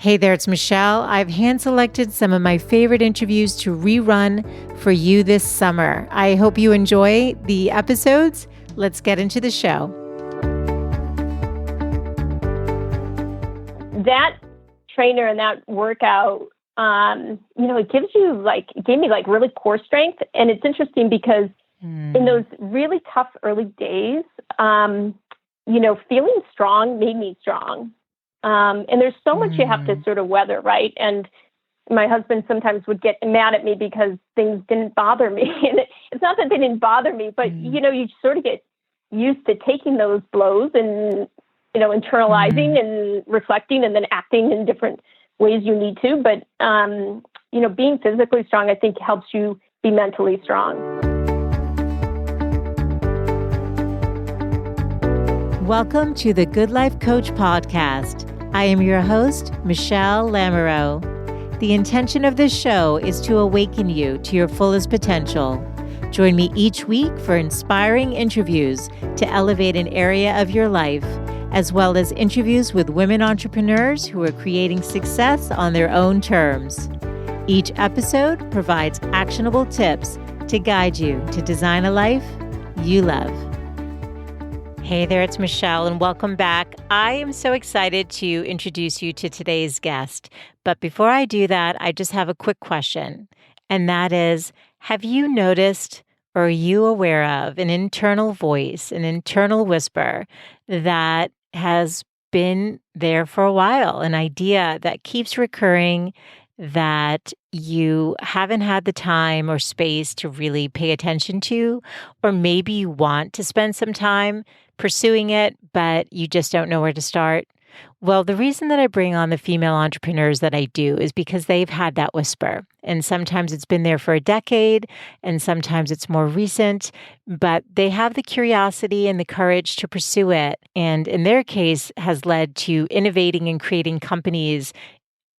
Hey there, it's Michelle. I've hand-selected some of my favorite interviews to rerun for you this summer. I hope you enjoy the episodes. Let's get into the show. That trainer and that workout, it gave me really core strength. And it's interesting because in those really tough early days, feeling strong made me strong. And there's so much you have to sort of weather, right? And my husband sometimes would get mad at me because things didn't bother me. And it's not that they didn't bother me, but, you sort of get used to taking those blows and, internalizing and reflecting and then acting in different ways you need to. But, being physically strong, I think, helps you be mentally strong. Welcome to the Good Life Coach podcast. I am your host, Michelle Lamoureux. The intention of this show is to awaken you to your fullest potential. Join me each week for inspiring interviews to elevate an area of your life, as well as interviews with women entrepreneurs who are creating success on their own terms. Each episode provides actionable tips to guide you to design a life you love. Hey there, it's Michelle, and welcome back. I am so excited to introduce you to today's guest. But before I do that, I just have a quick question. And that is, have you noticed or are you aware of an internal voice, an internal whisper that has been there for a while, an idea that keeps recurring that you haven't had the time or space to really pay attention to, or maybe you want to spend some time pursuing it, but you just don't know where to start? Well, the reason that I bring on the female entrepreneurs that I do is because they've had that whisper. And sometimes it's been there for a decade, and sometimes it's more recent, but they have the curiosity and the courage to pursue it. And in their case, has led to innovating and creating companies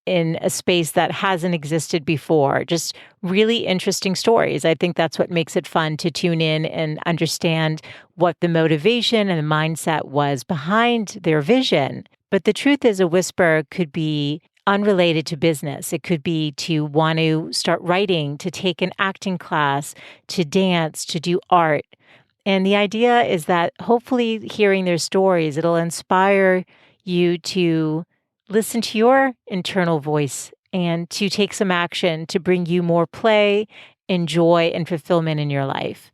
in a space that hasn't existed before. Just really interesting stories. I think that's what makes it fun to tune in and understand what the motivation and the mindset was behind their vision. But the truth is, a whisper could be unrelated to business. It could be to want to start writing, to take an acting class, to dance, to do art. And the idea is that hopefully hearing their stories, it'll inspire you to listen to your internal voice and to take some action to bring you more play and joy and fulfillment in your life.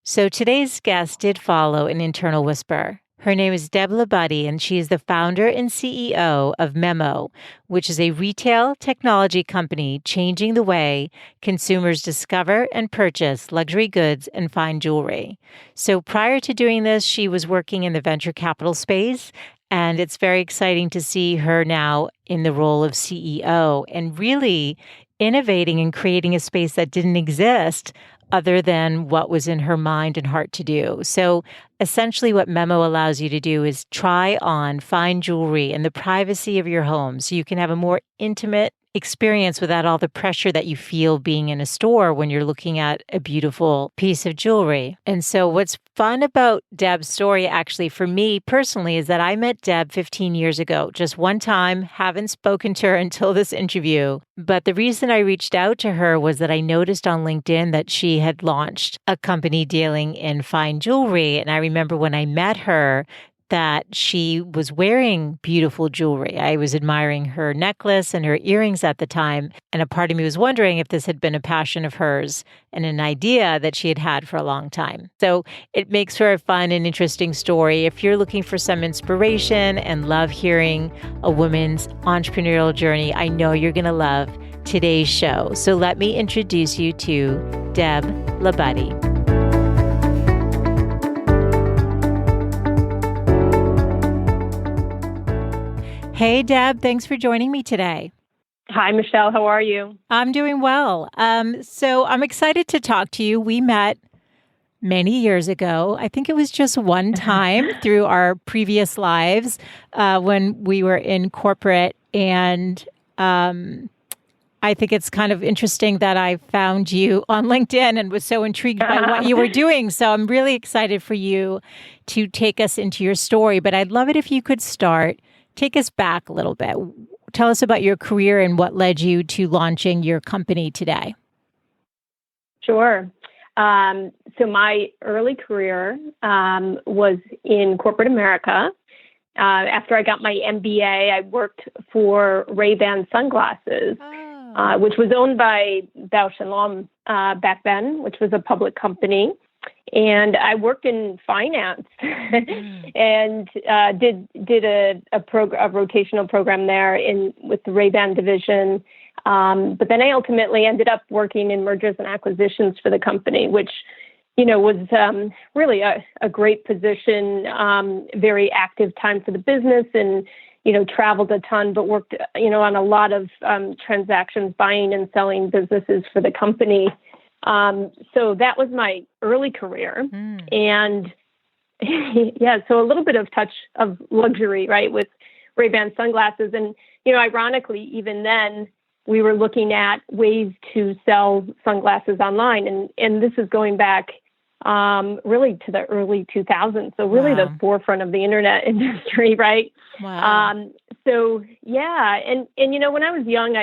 So today's guest did follow an internal whisper. Her name is LaBudde, and she is the founder and CEO of MEMO, which is a retail technology company changing the way consumers discover and purchase luxury goods and fine jewelry. So prior to doing this, she was working in the venture capital space. And it's very exciting to see her now in the role of CEO and really innovating and creating a space that didn't exist other than what was in her mind and heart to do. So essentially what MEMO allows you to do is try on fine jewelry in the privacy of your home so you can have a more intimate experience without all the pressure that you feel being in a store when you're looking at a beautiful piece of jewelry. And so what's fun about Deb's story, actually, for me personally, is that I met Deb 15 years ago, just one time, haven't spoken to her until this interview. But the reason I reached out to her was that I noticed on LinkedIn that she had launched a company dealing in fine jewelry. And I remember when I met her, that she was wearing beautiful jewelry. I was admiring her necklace and her earrings at the time. And a part of me was wondering if this had been a passion of hers and an idea that she had had for a long time. So it makes for a fun and interesting story. If you're looking for some inspiration and love hearing a woman's entrepreneurial journey, I know you're going to love today's show. So let me introduce you to LaBudde. Hey, Deb, thanks for joining me today. Hi, Michelle. How are you? I'm doing well. So I'm excited to talk to you. We met many years ago. I think it was just one time through our previous lives when we were in corporate. And I think it's kind of interesting that I found you on LinkedIn and was so intrigued by what you were doing. So I'm really excited for you to take us into your story. But I'd love it if you could take us back a little bit. tell us about your career and what led you to launching your company today. Sure. So my early career was in corporate America. After I got my MBA, I worked for Ray-Ban sunglasses, which was owned by Bausch & Lomb back then, which was a public company. And I worked in finance and did a rotational program there with the Ray-Ban division. But then I ultimately ended up working in mergers and acquisitions for the company, which, was really a great position, very active time for the business, and, traveled a ton, but worked, on a lot of transactions, buying and selling businesses for the company. So that was my early career. And so a little bit of touch of luxury, right, with Ray-Ban sunglasses. And, ironically, even then, we were looking at ways to sell sunglasses online. And this is going back really to the early 2000s. So really the forefront of the internet industry, right? Wow. So, yeah. And, when I was young,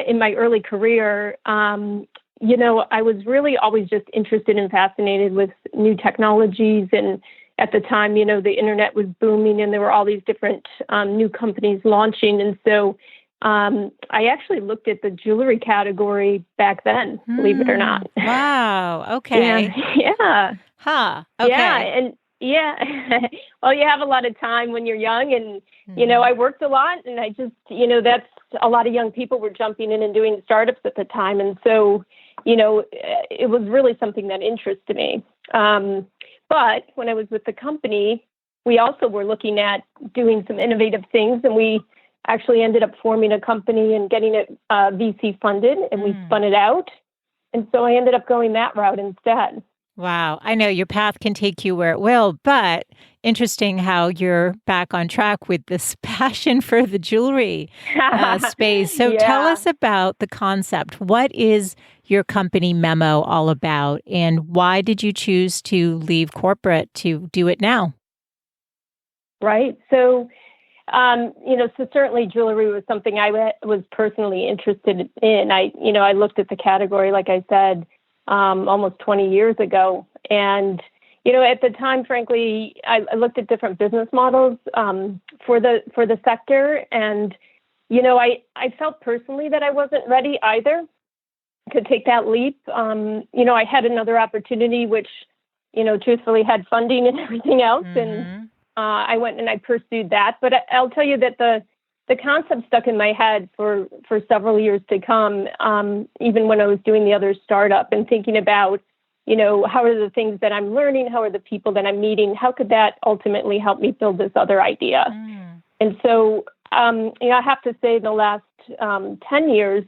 in my early career, I was really always just interested and fascinated with new technologies. And at the time, the internet was booming and there were all these different new companies launching. And so I actually looked at the jewelry category back then, believe it or not. Wow. Okay. Yeah. Huh. Okay. Yeah. And well, you have a lot of time when you're young, and, I worked a lot, and I just, that's a lot of young people were jumping in and doing startups at the time. And so, it was really something that interested me. But when I was with the company, we also were looking at doing some innovative things, and we actually ended up forming a company and getting it VC funded, and we spun it out. And so I ended up going that route instead. Wow. I know your path can take you where it will, but interesting how you're back on track with this passion for the jewelry space. So tell us about the concept. What is your company MEMO all about, and why did you choose to leave corporate to do it now? Right. So, so certainly jewelry was something I was personally interested in. I looked at the category, like I said, almost 20 years ago. And, at the time, frankly, I looked at different business models for the sector. And, I felt personally that I wasn't ready either to take that leap. I had another opportunity, which, truthfully had funding and everything else. And I went and I pursued that. But I'll tell you that the concept stuck in my head for several years to come, even when I was doing the other startup and thinking about, how are the things that I'm learning? How are the people that I'm meeting? How could that ultimately help me build this other idea? And so, I have to say the last 10 years,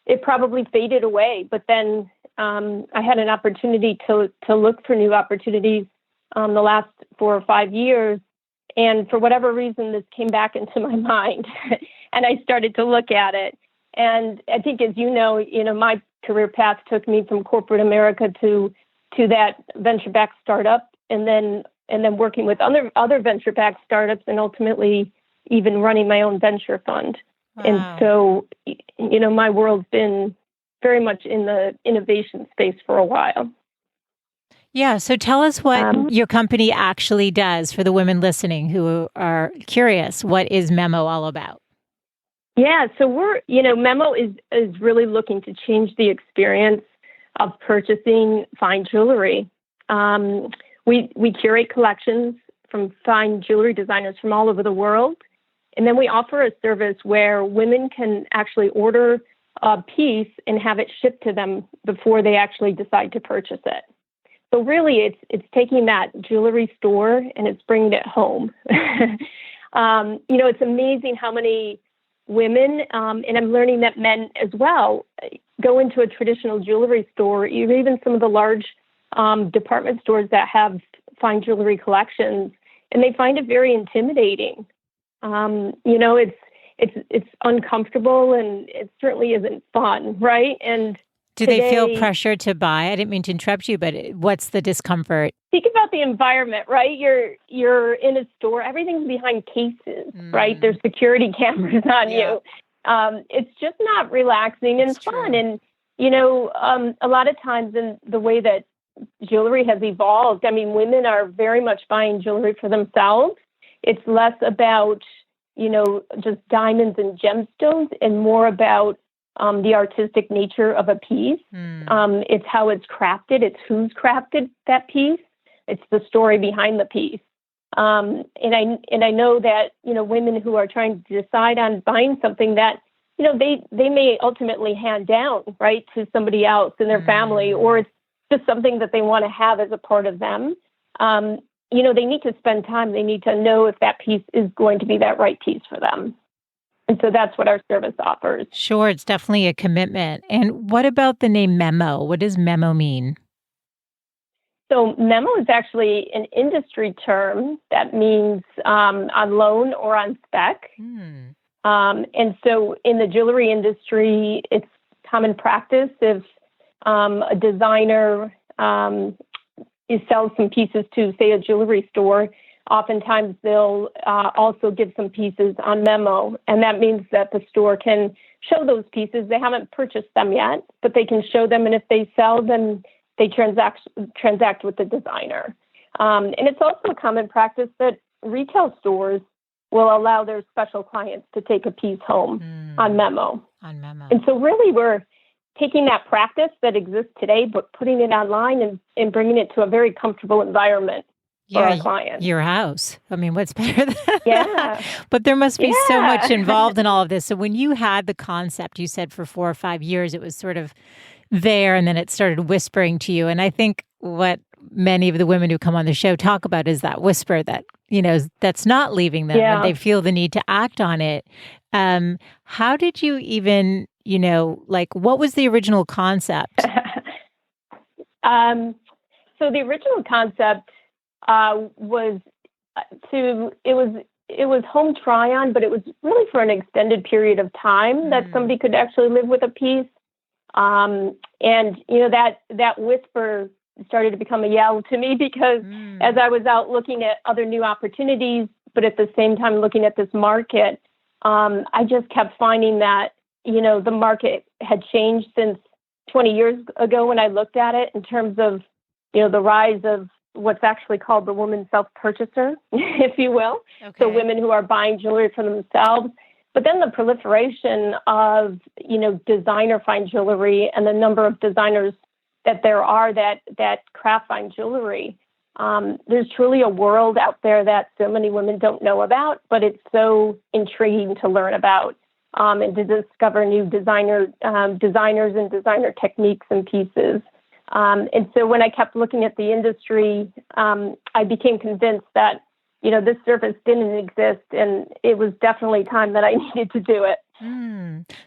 it probably faded away. But then I had an opportunity to look for new opportunities the last 4 or 5 years. And for whatever reason, this came back into my mind, and I started to look at it. And I think, as my career path took me from corporate America to that venture-backed startup, and then working with other venture-backed startups, and ultimately even running my own venture fund. Wow. And so, my world's been very much in the innovation space for a while. Yeah. So tell us what your company actually does for the women listening who are curious. What is MEMO all about? Yeah. So MEMO is really looking to change the experience of purchasing fine jewelry. We curate collections from fine jewelry designers from all over the world. And then we offer a service where women can actually order a piece and have it shipped to them before they actually decide to purchase it. So really, it's taking that jewelry store and it's bringing it home. It's amazing how many women, and I'm learning that men as well, go into a traditional jewelry store, or even some of the large department stores that have fine jewelry collections, and they find it very intimidating. It's uncomfortable, and it certainly isn't fun, right? And Do they feel pressure to buy? I didn't mean to interrupt you, but what's the discomfort? Think about the environment, right? You're in a store. Everything's behind cases, right? There's security cameras on you. It's just not relaxing and fun. And, a lot of times in the way that jewelry has evolved, I mean, women are very much buying jewelry for themselves. It's less about, just diamonds and gemstones and more about the artistic nature of a piece. It's how it's crafted. It's who's crafted that piece. It's the story behind the piece. And I know that, women who are trying to decide on buying something that, they may ultimately hand down, right, to somebody else in their family, or it's just something that they want to have as a part of them. They need to spend time. They need to know if that piece is going to be that right piece for them. And so that's what our service offers. Sure, it's definitely a commitment. And what about the name MEMO? What does MEMO mean? So MEMO is actually an industry term that means on loan or on spec. And so in the jewelry industry, it's common practice if a designer sells some pieces to, say, a jewelry store, oftentimes they'll also give some pieces on MEMO. And that means that the store can show those pieces. They haven't purchased them yet, but they can show them. And if they sell them, they transact with the designer. And it's also a common practice that retail stores will allow their special clients to take a piece home on MEMO. And so really we're taking that practice that exists today, but putting it online and bringing it to a very comfortable environment for our clients. Your house. I mean, what's better than that? But there must be so much involved in all of this. So when you had the concept, you said for 4 or 5 years, it was sort of there, and then it started whispering to you. And I think what many of the women who come on the show talk about is that whisper that, that's not leaving them, and they feel the need to act on it. How did you even, what was the original concept? So the original concept was it was home try-on, but it was really for an extended period of time that somebody could actually live with a piece. And, that whisper started to become a yell to me because as I was out looking at other new opportunities, but at the same time looking at this market, I just kept finding that, the market had changed since 20 years ago when I looked at it in terms of, the rise of what's actually called the woman self-purchaser, if you will. Okay. So women who are buying jewelry for themselves. But then the proliferation of, designer fine jewelry and the number of designers that there are that craft fine jewelry. There's truly a world out there that so many women don't know about, but it's so intriguing to learn about and to discover new designers and designer techniques and pieces. And so when I kept looking at the industry, I became convinced that, this service didn't exist, and it was definitely time that I needed to do it.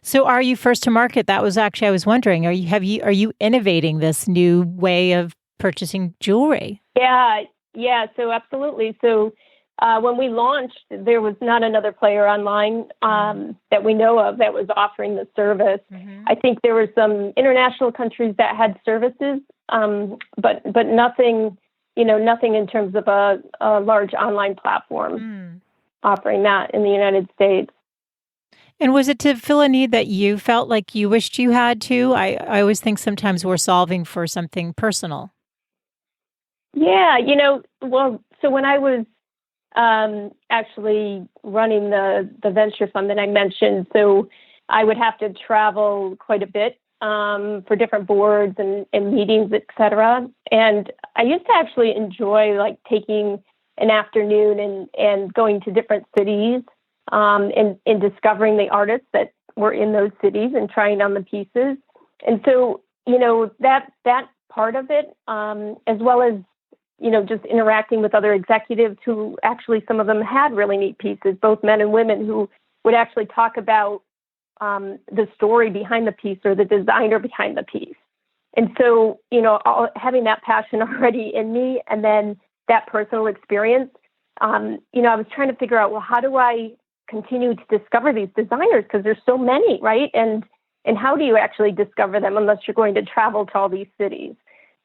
So are you first to market? That was actually, I was wondering, are you innovating this new way of purchasing jewelry? Yeah. So absolutely. So when we launched, there was not another player online that we know of that was offering the service. I think there were some international countries that had services, but nothing, nothing in terms of a large online platform offering that in the United States. And was it to fill a need that you felt like you wished you had to? I always think sometimes we're solving for something personal. Yeah, so when I was actually running the venture fund that I mentioned, so I would have to travel quite a bit for different boards and meetings, et cetera. And I used to actually enjoy taking an afternoon and going to different cities and discovering the artists that were in those cities and trying on the pieces. And so, that part of it, as well as, just interacting with other executives who actually, some of them had really neat pieces, both men and women, who would actually talk about the story behind the piece or the designer behind the piece. And so, having that passion already in me and then that personal experience, I was trying to figure out, well, how do I continue to discover these designers? Because there's so many, right? And And how do you actually discover them unless you're going to travel to all these cities?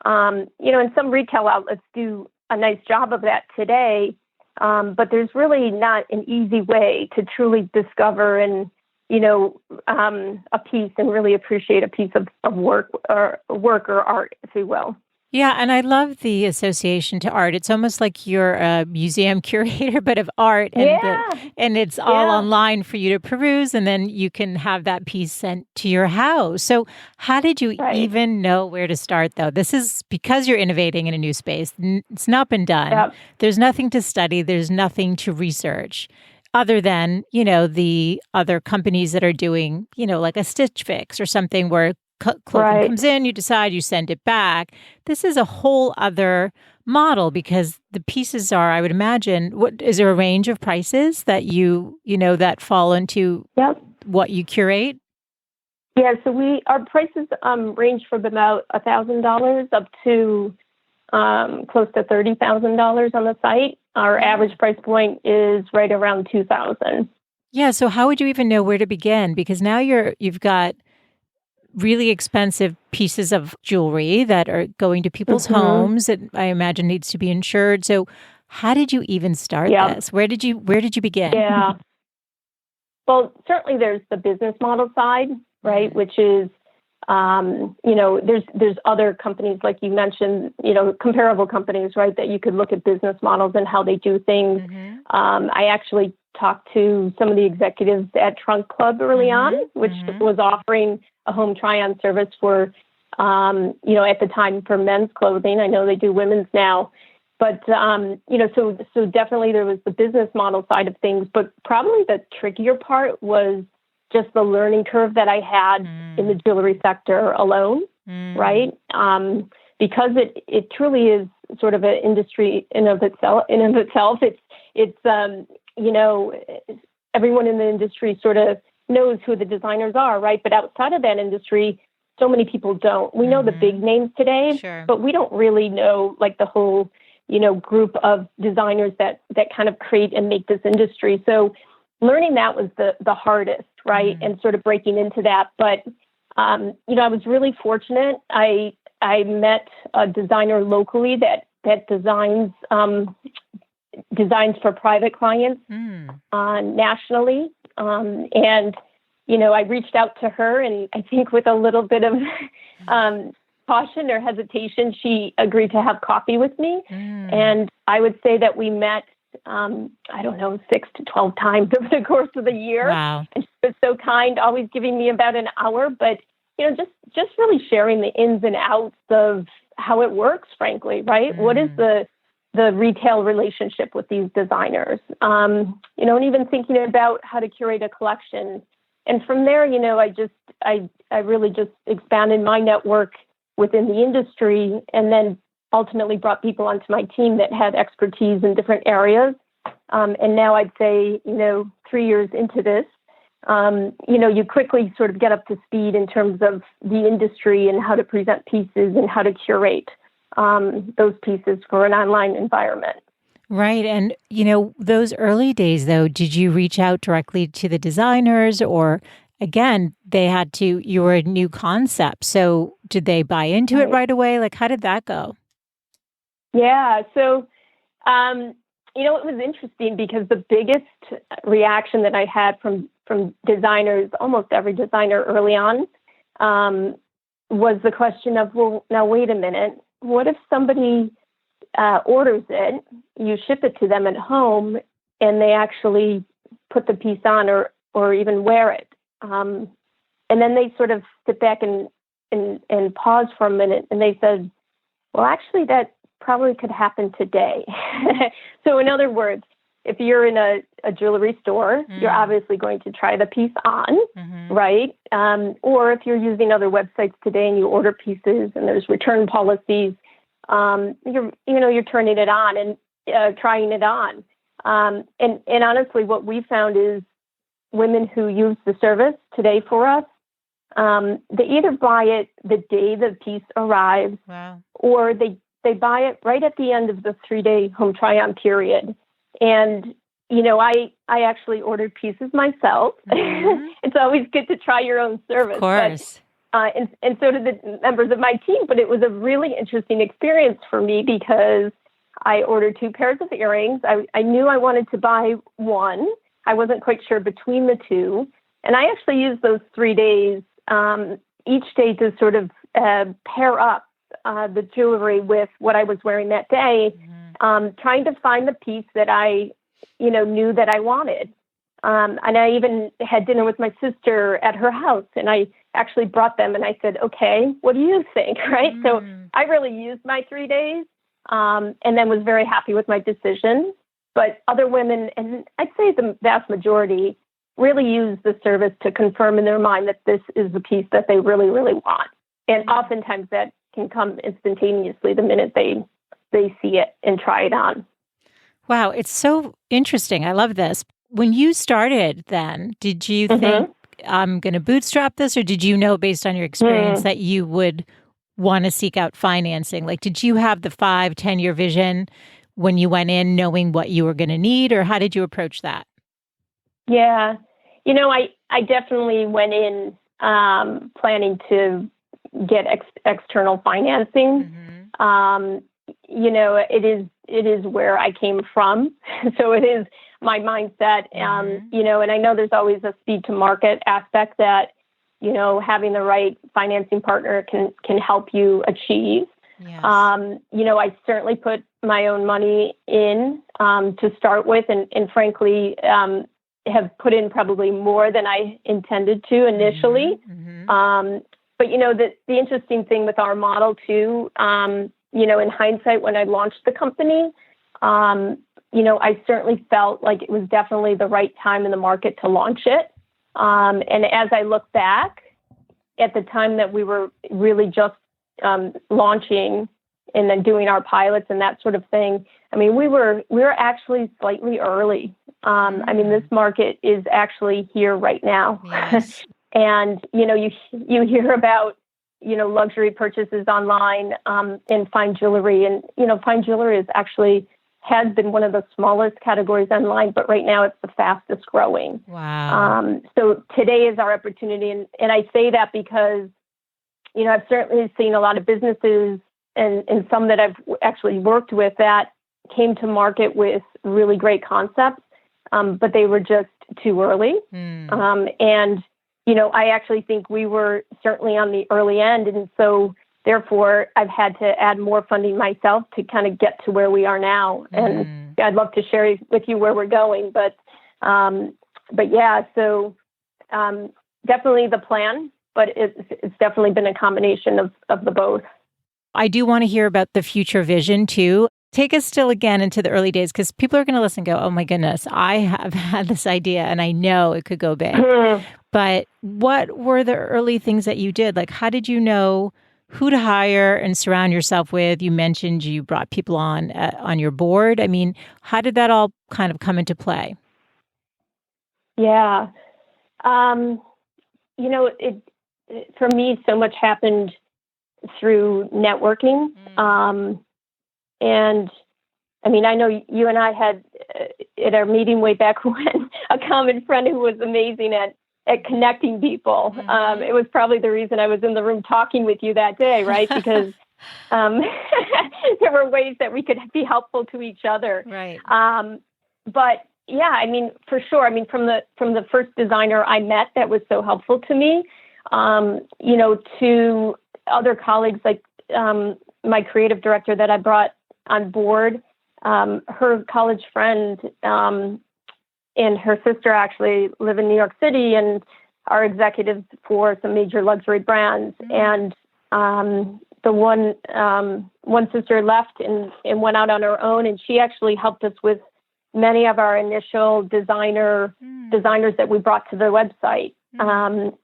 And some retail outlets do a nice job of that today, but there's really not an easy way to truly discover and, a piece and really appreciate a piece of work or art, if you will. Yeah, and I love the association to art. It's almost like you're a museum curator, but of art, and it's all online for you to peruse, and then you can have that piece sent to your house. So how did you even know where to start, though? This is because you're innovating in a new space. It's not been done. Yep. There's nothing to study. There's nothing to research. Other than, the other companies that are doing, like a Stitch Fix or something where clothing comes in, you decide, you send it back. This is a whole other model because the pieces are, I would imagine, is there a range of prices that that fall into what you curate? Yeah, so our prices range from about $1,000 up to close to $30,000 on the site. Our average price point is right around $2,000. Yeah, so how would you even know where to begin? Because now you've got really expensive pieces of jewelry that are going to people's homes that I imagine needs to be insured. So how did you even start this? Where did you begin? Yeah. Well, certainly there's the business model side, right? Which is, there's other companies, like you mentioned, comparable companies, right? That you could look at business models and how they do things. I actually talked to some of the executives at Trunk Club early on, which was offering a home try-on service for, at the time for men's clothing. I know they do women's now. But, so definitely there was the business model side of things, but probably the trickier part was just the learning curve that I had in the jewelry sector alone, right? Because it truly is sort of an industry in of itself. It's everyone in the industry sort of knows who the designers are, right? But outside of that industry, so many people don't. We know the big names today, but we don't really know like the whole, group of designers that kind of create and make this industry. So learning that was the hardest, right? And sort of breaking into that. But, I was really fortunate. I met a designer locally that designs for private clients nationally. And, I reached out to her, and I think with a little bit of caution or hesitation, she agreed to have coffee with me. And I would say that we met, 6 to 12 times over the course of the year. Wow. And she was so kind, always giving me about an hour, but, just really sharing the ins and outs of how it works, frankly, right? What is the retail relationship with these designers? And even thinking about how to curate a collection. And from there, I really just expanded my network within the industry, and then ultimately brought people onto my team that had expertise in different areas. And now I'd say, 3 years into this, you quickly sort of get up to speed in terms of the industry and how to present pieces and how to curate those pieces for an online environment. Right. And, those early days, though, did you reach out directly to the designers, or again, you were a new concept. So did they buy into it right away? Like, how did that go? Yeah. So, it was interesting because the biggest reaction that I had from designers, almost every designer early on, was the question of, well, now wait a minute. What if somebody orders it, you ship it to them at home, and they actually put the piece on or even wear it? And then they sort of sit back and pause for a minute, and they said, well, actually, that probably could happen today. So in other words, if you're in a jewelry store, you're obviously going to try the piece on, right? Or if you're using other websites today and you order pieces and there's return policies, you're turning it on and trying it on. And honestly, what we found is women who use the service today for us, they either buy it the day the piece arrives, or they buy it right at the end of the 3-day home try-on period. And I actually ordered pieces myself. Mm-hmm. It's always good to try your own service. Of course. But, and so did the members of my team. But it was a really interesting experience for me because I ordered 2 pairs of earrings. I knew I wanted to buy one. I wasn't quite sure between the 2. And I actually used those 3 days, each day to sort of pair up the jewelry with what I was wearing that day, trying to find the piece that I knew that I wanted. And I even had dinner with my sister at her house, and I actually brought them and I said, okay, what do you think? Right. So I really used my 3 days, and then was very happy with my decision. But other women, and I'd say the vast majority, really use the service to confirm in their mind that this is the piece that they really, really want. And oftentimes that can come instantaneously the minute they see it and try it on. Wow, it's so interesting. I love this. When you started then, did you think, I'm going to bootstrap this, or did you know based on your experience that you would want to seek out financing? Like, did you have the 5-10-year vision when you went in knowing what you were going to need, or how did you approach that? Yeah, I definitely went in planning to get external financing. It is where I came from. So it is my mindset, and I know there's always a speed to market aspect that, having the right financing partner can help you achieve. Yes. I certainly put my own money in to start with, and frankly, have put in probably more than I intended to initially. But, the interesting thing with our model too, in hindsight, when I launched the company, I certainly felt like it was definitely the right time in the market to launch it. And as I look back at the time that we were really just launching and then doing our pilots and that sort of thing, we were actually slightly early. This market is actually here right now. Yes. And, you hear about, luxury purchases online in fine jewelry. And, fine jewelry has been one of the smallest categories online, but right now it's the fastest growing. Wow. So today is our opportunity. And I say that because, I've certainly seen a lot of businesses and some that I've actually worked with that came to market with really great concepts, but they were just too early. And, I actually think we were certainly on the early end. And so therefore I've had to add more funding myself to kind of get to where we are now. And I'd love to share with you where we're going, but yeah, so definitely the plan, but it's definitely been a combination of the both. I do want to hear about the future vision too. Take us still again into the early days, because people are going to listen and go, oh my goodness, I have had this idea and I know it could go big. But what were the early things that you did? Like, how did you know who to hire and surround yourself with? You mentioned you brought people on your board. How did that all kind of come into play? Yeah. For me, so much happened through networking. And I know you and I had at our meeting way back when a common friend who was amazing at connecting people. It was probably the reason I was in the room talking with you that day, right? Because there were ways that we could be helpful to each other. Right. But yeah, for sure. From the first designer I met that was so helpful to me, to other colleagues like my creative director that I brought on board, her college friend and her sister actually live in New York City and are executives for some major luxury brands. And the one sister left and went out on her own, and she actually helped us with many of our initial designers that we brought to the website. And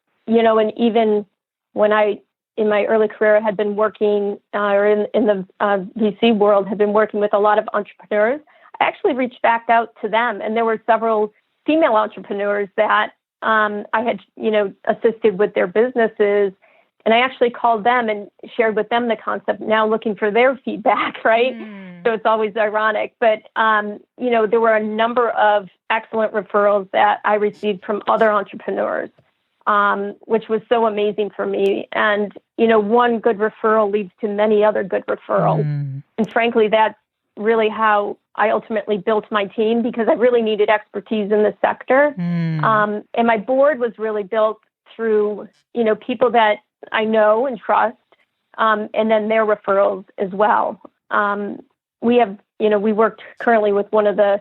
even when I, in my early career, had been working, or in the VC world, had been working with a lot of entrepreneurs, I actually reached back out to them. And there were several female entrepreneurs that I had, assisted with their businesses. And I actually called them and shared with them the concept, now looking for their feedback, right? So it's always ironic. But, there were a number of excellent referrals that I received from other entrepreneurs, which was so amazing for me. And, one good referral leads to many other good referrals. And frankly, that's really how I ultimately built my team, because I really needed expertise in the sector. And my board was really built through, people that I know and trust, and then their referrals as well. We have, we worked currently with one of the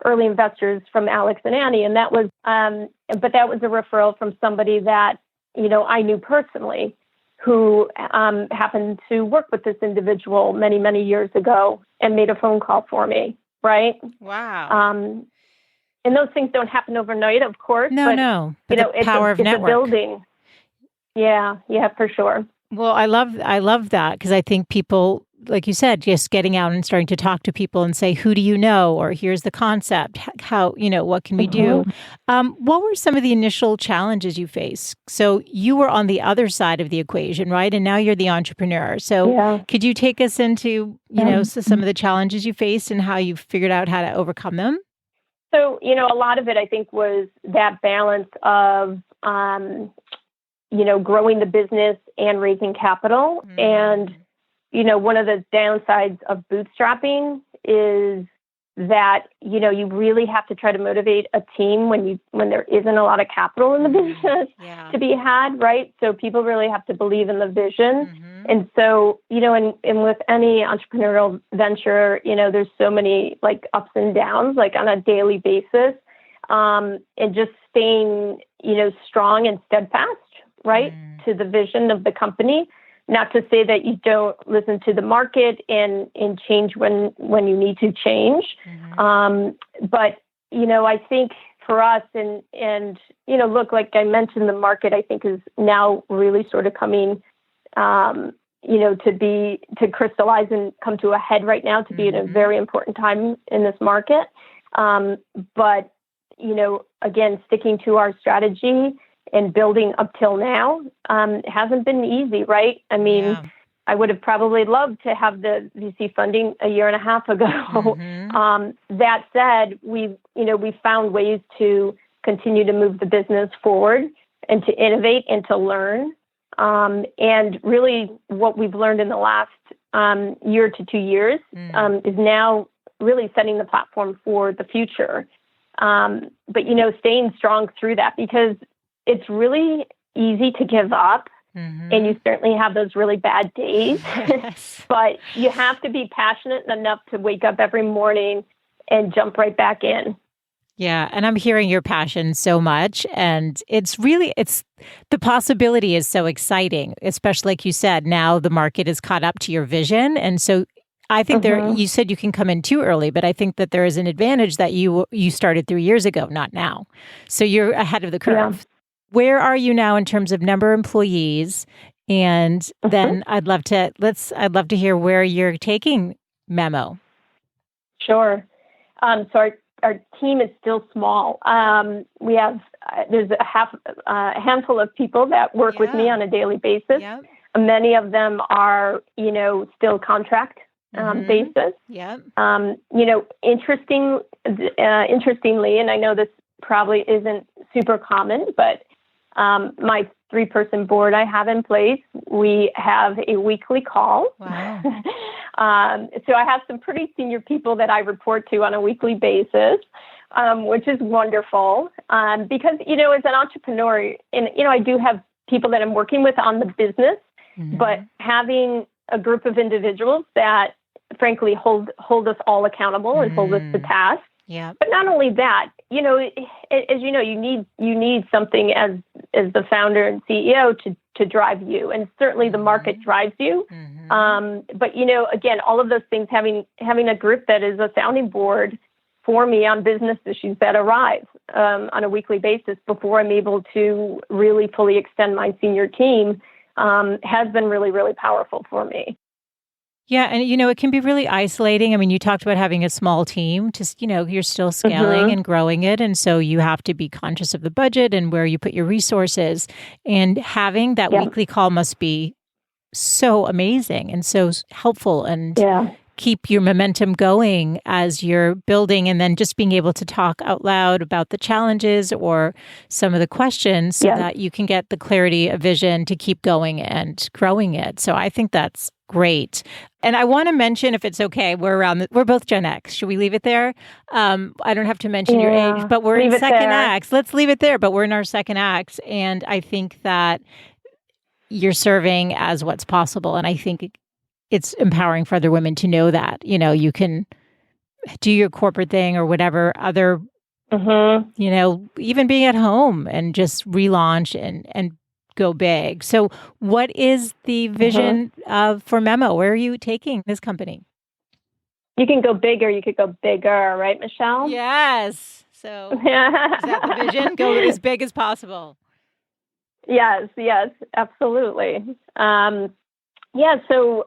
early investors from Alex and Annie, and that was, but that was a referral from somebody that, I knew personally, who happened to work with this individual many, many years ago and made a phone call for me, right? Wow. And those things don't happen overnight, of course. No. But the power of network. It's a building. Yeah, for sure. Well, I love that, because I think people, like you said, just getting out and starting to talk to people and say, who do you know? Or here's the concept. How, what can we do? What were some of the initial challenges you faced? So you were on the other side of the equation, right? And now you're the entrepreneur. So could you take us into, some of the challenges you faced and how you figured out how to overcome them? So, a lot of it, I think, was that balance of, growing the business and raising capital. And, one of the downsides of bootstrapping is that, you really have to try to motivate a team when there isn't a lot of capital in the business to be had, right? So people really have to believe in the vision. And so, and with any entrepreneurial venture, there's so many ups and downs, on a daily basis, and just staying, strong and steadfast, right, to the vision of the company. Not to say that you don't listen to the market and change when you need to change. But, I think for us and look, like I mentioned, the market, I think, is now really sort of coming, to crystallize and come to a head right now, to be at a very important time in this market. But, again, sticking to our strategy and building up till now hasn't been easy, right? I mean, I would have probably loved to have the VC funding a year and a half ago. That said, we found ways to continue to move the business forward and to innovate and to learn. And really what we've learned in the last year to 2 years is now really setting the platform for the future. But, staying strong through that, because it's really easy to give up, and you certainly have those really bad days, but you have to be passionate enough to wake up every morning and jump right back in. Yeah. And I'm hearing your passion so much. And it's the possibility is so exciting, especially like you said, now the market is caught up to your vision. And so I think you said you can come in too early, but I think that there is an advantage that you started 3 years ago, not now. So you're ahead of the curve. Yeah. Where are you now in terms of number of employees? And then I'd love to hear where you're taking MEMO. Sure. So our team is still small. We have there's a handful of people that work with me on a daily basis. Yeah. Many of them are still contract basis. Yeah. Interestingly, and I know this probably isn't super common, but my 3-person board I have in place, we have a weekly call. Wow. So I have some pretty senior people that I report to on a weekly basis, which is wonderful. Because, as an entrepreneur, and, I do have people that I'm working with on the business, but having a group of individuals that frankly hold us all accountable and hold us to task. Yeah. But not only that, as you need something as the founder and CEO to drive you, and certainly the market drives you. But again, all of those things, having a group that is a sounding board for me on business issues that arise on a weekly basis before I'm able to really fully extend my senior team has been really, really powerful for me. Yeah. And, it can be really isolating. I mean, you talked about having a small team, just, you're still scaling and growing it. And so you have to be conscious of the budget and where you put your resources. And having that weekly call must be so amazing and so helpful and keep your momentum going as you're building, and then just being able to talk out loud about the challenges or some of the questions so that you can get the clarity of vision to keep going and growing it. So I think that's great. And I want to mention, if it's okay, we're both Gen X. Should we leave it there? I don't have to mention your age, but we're in second acts. Let's leave it there, but we're in our second act. And I think that you're serving as what's possible. And I think it's empowering for other women to know that, you can do your corporate thing or whatever other, even being at home and just relaunch and go big. So what is the vision for MEMO? Where are you taking this company? You can go bigger. You could go bigger, right, Michelle? Yes. So is that the vision? Go as big as possible. Yes, absolutely. So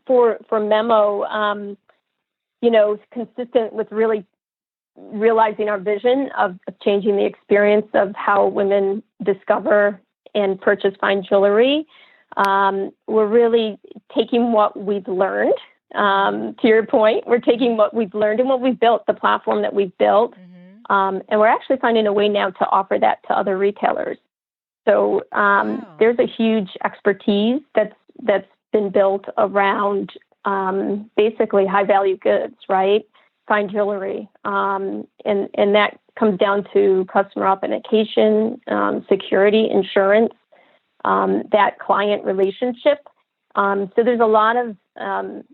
for MEMO, consistent with really realizing our vision of changing the experience of how women discover and purchase fine jewelry, we're really taking what we've learned. To your point, we're taking what we've learned and what we've built, the platform that we've built, and we're actually finding a way now to offer that to other retailers. So there's a huge expertise that's been built around basically high value goods, right? Fine jewelry, and that comes down to customer authentication, security, insurance, that client relationship. So there's a lot of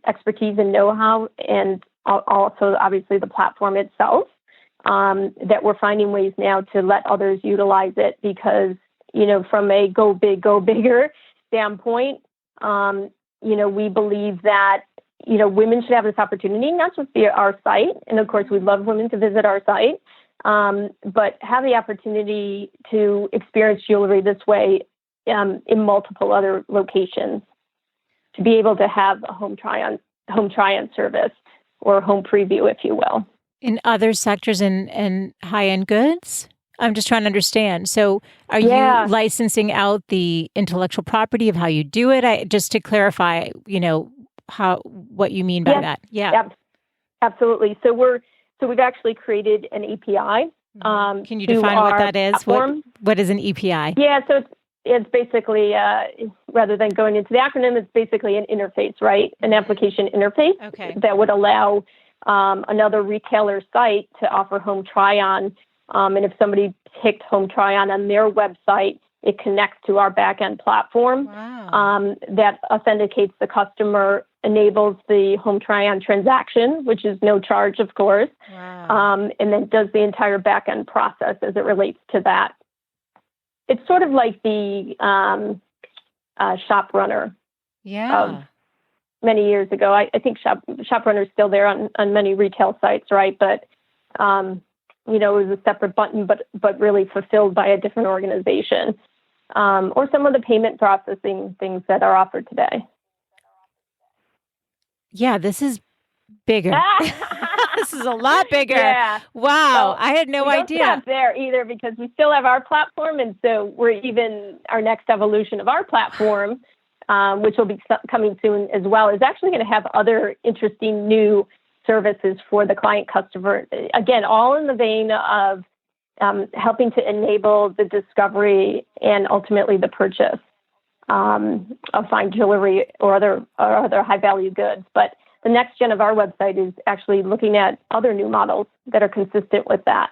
expertise and know-how, and also obviously the platform itself, that we're finding ways now to let others utilize it, because from a go big, go bigger standpoint, we believe that, women should have this opportunity, not just via our site. And of course, we'd love women to visit our site, but have the opportunity to experience jewelry this way in multiple other locations, to be able to have a home try-on service or home preview, if you will. In other sectors and high-end goods? I'm just trying to understand. So are you licensing out the intellectual property of how you do it? Just to clarify, what you mean by that. Yeah. Absolutely. So we've actually created an API. Can you define what that is? What is an API? Yeah. So it's basically, rather than going into the acronym, it's basically an interface, right? An application interface that would allow another retailer site to offer home try-on. And if somebody picked home try-on on their website, it connects to our back-end platform that authenticates the customer, enables the home try-on transaction, which is no charge, of course, and then does the entire back-end process as it relates to that. It's sort of like the Shop Runner of many years ago. I think Shop Runner is still there on many retail sites, right? But it was a separate button, but really fulfilled by a different organization, or some of the payment processing things that are offered today. Yeah, this is bigger. This is a lot bigger. Yeah. Wow, I had no idea. We don't stop there either, because we still have our platform, and so our next evolution of our platform, which will be coming soon as well, is actually going to have other interesting new services for the client customer. Again, all in the vein of helping to enable the discovery and ultimately the purchase of fine jewelry or other high value goods. But the next gen of our website is actually looking at other new models that are consistent with that.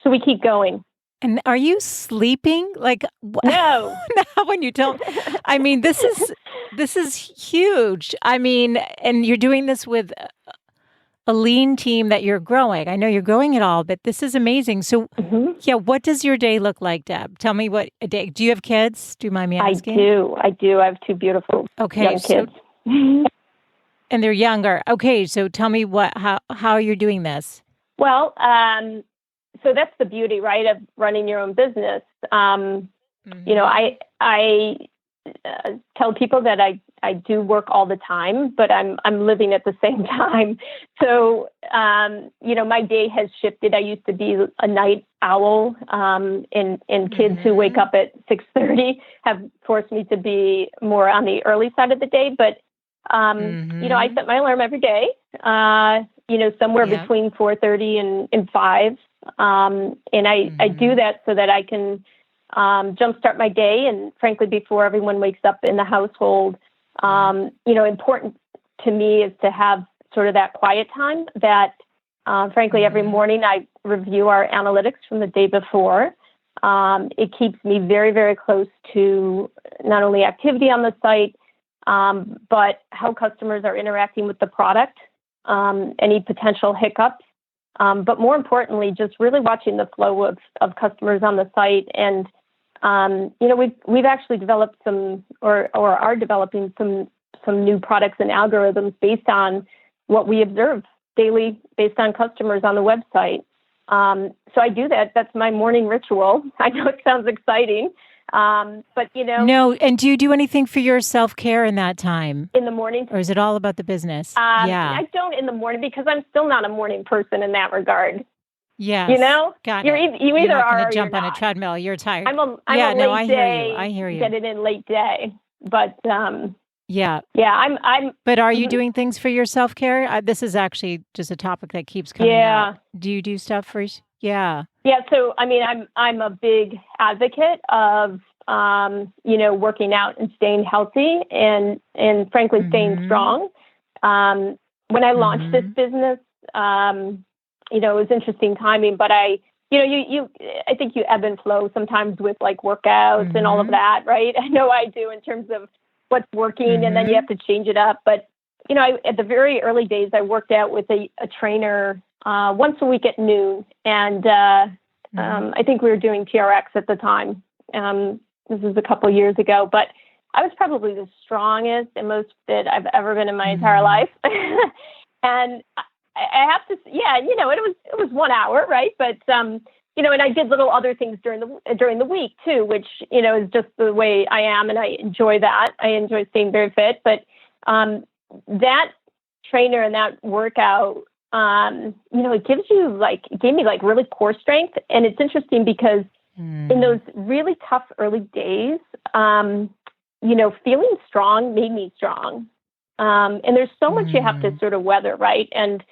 So we keep going. And are you sleeping? No. When you don't. I mean, this is huge. I mean, and you're doing this with a lean team that you're growing. I know you're growing it all, but this is amazing. So, what does your day look like, Deb? Tell me what a day. Do you have kids? Do you mind me asking? I do. I have two beautiful young kids. And they're younger. Okay, so tell me how you're doing this. Well, so that's the beauty, right, of running your own business. I tell people that I do work all the time, but I'm living at the same time. So, my day has shifted. I used to be a night owl, and kids who wake up at 6:30 have forced me to be more on the early side of the day. But, I set my alarm every day, somewhere between 4:30 and 5. And I do that so that I can jumpstart my day. And frankly, before everyone wakes up in the household, important to me is to have sort of that quiet time that, frankly, every morning I review our analytics from the day before. It keeps me very, very close to not only activity on the site, but how customers are interacting with the product, any potential hiccups. But more importantly, just really watching the flow of customers on the site. And, we've actually developed some or are developing some new products and algorithms based on what we observe daily based on customers on the website. So I do that. That's my morning ritual. I know it sounds exciting, but No, and do you do anything for your self-care in that time? In the morning? Or is it all about the business? I don't in the morning because I'm still not a morning person in that regard. Yes. Got it. You You're either not are going or to jump you're on a not. treadmill. You're tired. I'm a late day. I hear you. Get it in late day. But yeah. I'm. But are you doing things for your self-care? This is actually just a topic that keeps coming up. Do you do stuff for? Yeah. Yeah. So I'm a big advocate of working out and staying healthy and frankly staying strong. When I launched this business, it was interesting timing, but I think you ebb and flow sometimes with like workouts and all of that, right? I know I do in terms of what's working and then you have to change it up. But, at the very early days, I worked out with a trainer once a week at noon. And I think we were doing TRX at the time. This was a couple years ago, but I was probably the strongest and most fit I've ever been in my entire life. And I have to, it was 1 hour, right? But, and I did little other things during the week too, which, is just the way I am. And I enjoy that. I enjoy staying very fit, but, that trainer and that workout, it gave me like really core strength. And it's interesting because in those really tough early days, feeling strong made me strong. And there's so much you have to sort of weather, right? And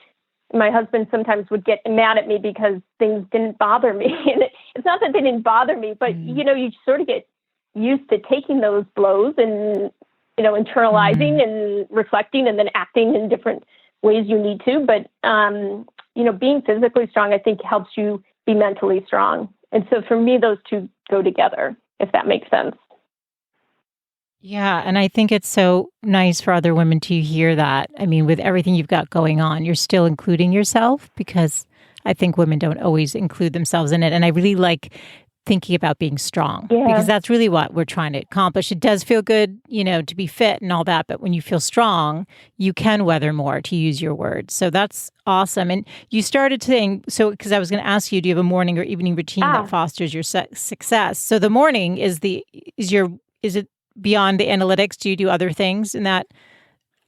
my husband sometimes would get mad at me because things didn't bother me. And it's not that they didn't bother me, but, you sort of get used to taking those blows and, internalizing and reflecting and then acting in different ways you need to. But, being physically strong, I think helps you be mentally strong. And so for me, those two go together, if that makes sense. Yeah. And I think it's so nice for other women to hear that. I mean, with everything you've got going on, you're still including yourself, because I think women don't always include themselves in it. And I really like thinking about being strong, because that's really what we're trying to accomplish. It does feel good, to be fit and all that. But when you feel strong, you can weather more, to use your words. So that's awesome. And you started saying, because I was going to ask you, do you have a morning or evening routine that fosters your success? So the morning is it beyond the analytics? Do you do other things in that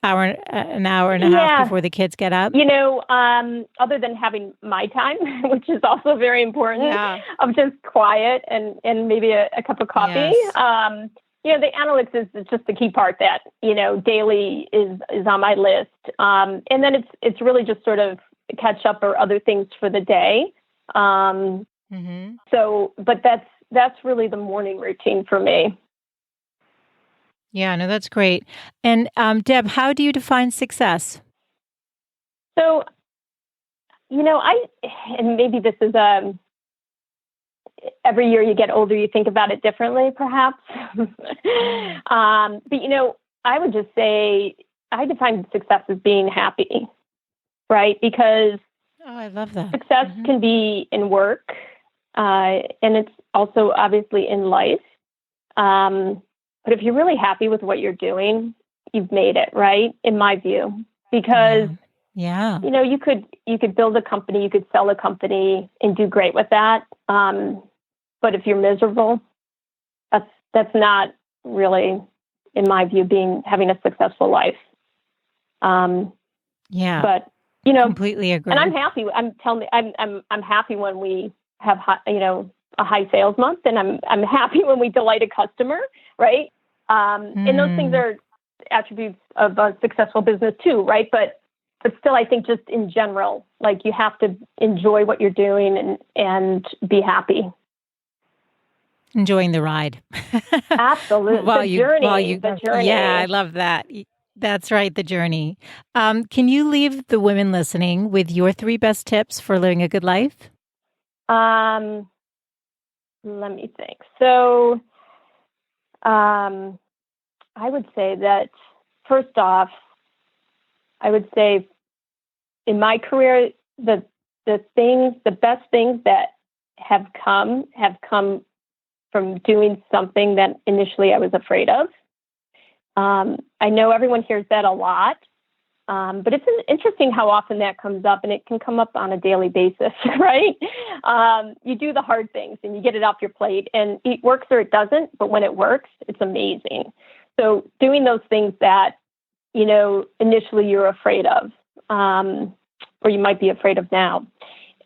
an hour and a half before the kids get up? Other than having my time, which is also very important, of just quiet and maybe a cup of coffee. Yes. The analytics is just the key part that, daily is on my list. And then it's really just sort of catch up or other things for the day. So, but that's really the morning routine for me. Yeah, no, that's great. And Deb, how do you define success? So, and maybe this is every year you get older, you think about it differently, perhaps. But, I would just say I define success as being happy, right? Because I love that. Success can be in work, and it's also obviously in life. But if you're really happy with what you're doing, you've made it, right? In my view, because you could build a company, you could sell a company and do great with that. But if you're miserable, that's not really in my view, having a successful life. Yeah. But, completely agree. And I'm happy. I'm happy when we have, a high sales month, and I'm happy when we delight a customer, right? And those things are attributes of a successful business too, right? But still, I think just in general, like you have to enjoy what you're doing and be happy. Enjoying the ride. Absolutely. The journey. Yeah, I love that. That's right, the journey. Can you leave the women listening with your 3 best tips for living a good life? Let me think. So, I would say that first off, I would say in my career, the best things that have come from doing something that initially I was afraid of. I know everyone hears that a lot, but it's interesting how often that comes up, and it can come up on a daily basis, right? You do the hard things and you get it off your plate, and it works or it doesn't, but when it works, it's amazing. So doing those things that, initially you're afraid of, or you might be afraid of now.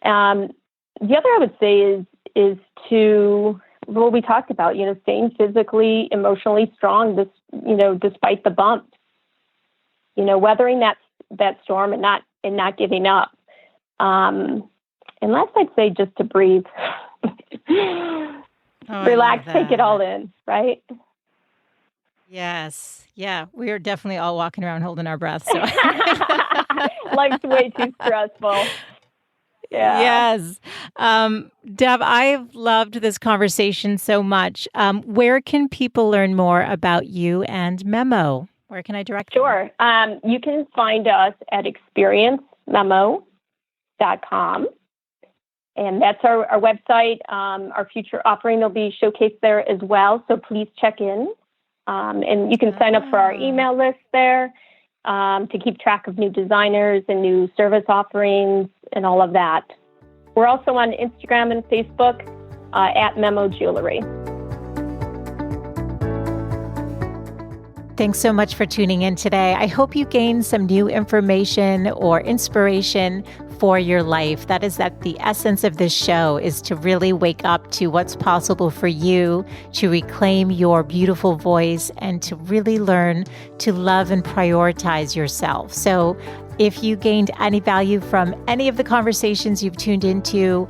The other I would say is to, what we talked about, staying physically, emotionally strong, despite the bumps, weathering that storm and not giving up. And last, I'd say just to breathe, relax, take it all in, right? Yes. Yeah. We are definitely all walking around holding our breath. So life's way too stressful. Yeah. Yes. Deb, I've loved this conversation so much. Where can people learn more about you and MEMO? Where can I direct them? Sure. You can find us at experiencememo.com. And that's our website. Our future offering will be showcased there as well. So please check in. And you can sign up for our email list there to keep track of new designers and new service offerings and all of that. We're also on Instagram and Facebook at MEMO Jewelry. Thanks so much for tuning in today. I hope you gained some new information or inspiration for your life. That the essence of this show is to really wake up to what's possible for you, to reclaim your beautiful voice, and to really learn to love and prioritize yourself. So if you gained any value from any of the conversations you've tuned into,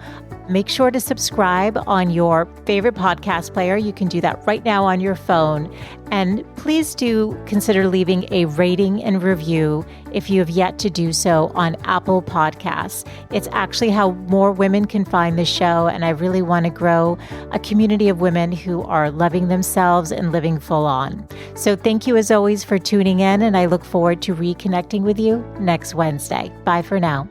make sure to subscribe on your favorite podcast player. You can do that right now on your phone. And please do consider leaving a rating and review if you have yet to do so on Apple Podcasts. It's actually how more women can find the show. And I really want to grow a community of women who are loving themselves and living full on. So thank you as always for tuning in. And I look forward to reconnecting with you next Wednesday. Bye for now.